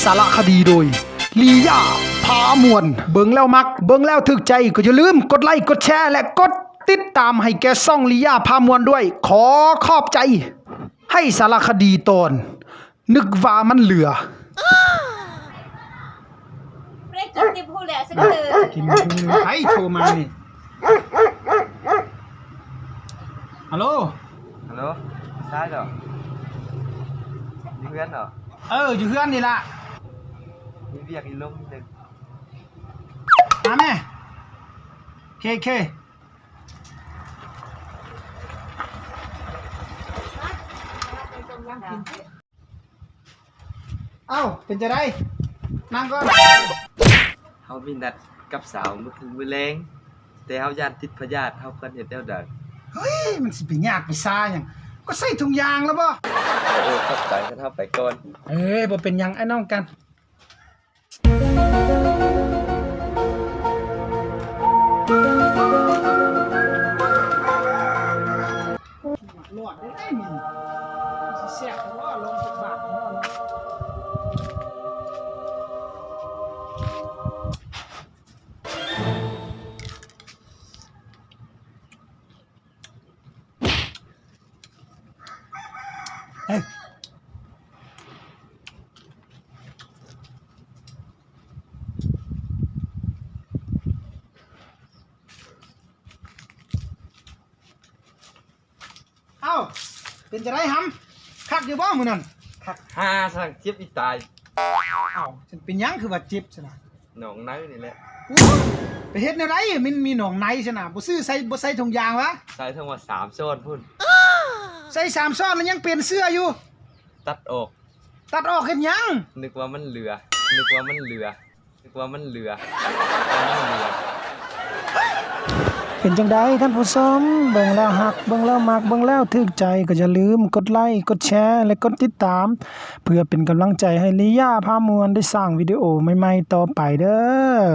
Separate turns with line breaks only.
สารคดีโดยลียาพามวนเบิ่งแล้วมักเบิ่งแล้วถึกใจก็อย่าลืมกดไลค์กดแชร์และกดติดตามให้แกซ่องลียาพามวนด้วยขอขอบใจให้สารคดีตอนนึกว่ามันเหลือ
เรียกจุดติพูดแหละสักเถอะ
กินใครโทรมานี่ฮัลโหล
ใช่เหรอมีเพื่อนเหรอ
อยู่เพื่อนนี่ล่ะ
มีเบียกอีลงนิดนึง
มาแม่เคเป็นจะได้นั่งก่อน
เขามีนัดกับสาวมื้อคืนมื้อแลงแต่เขาย่านติดพยาธิเขาคนเฮ็ดแนวใด
เฮ้ยมันสิไปยากไปซ่าหยังก็ใส่ถุงยางแล้วบ่
เข้าใจกันเฮาไปก่อน
บ่เป็นหยังไอ้น้องกันหลอดได้นี่สิแซ่บบ่ลงสักบาทบ่เฮ้ยเป็นจะได้หำคักอยู่บ่มื้อนั้น
คักทางเจ็บอีตาย
ฉันเป็นหยังคือว่าเจ็บซั่นน่ะ
หนองในนี่แหละ
ไปเฮ็ดแนวใดมันมีหนองในซั่นน่ะบ่ใส่ถุงยางวะ
ใส่ทั้งหมด3ซ้อนพุ่น
ใส่3ซ้อนแล้วยังเปลี่ยนเสื้ออยู่
ตัดออก
เฮ็ดหยัง
นึกว่ามันเหลือ
เป็นจังไดท่านผู้ชมเบิ่งแล้วฮักเบิ่งแล้วมักเบิ่งแล้วถึกใจก็อย่าลืมกดไลค์กดแชร์และกดติดตามเพื่อเป็นกำลังใจให้ลียาพามวนได้สร้างวิดีโอใหม่ๆต่อไปเด้อ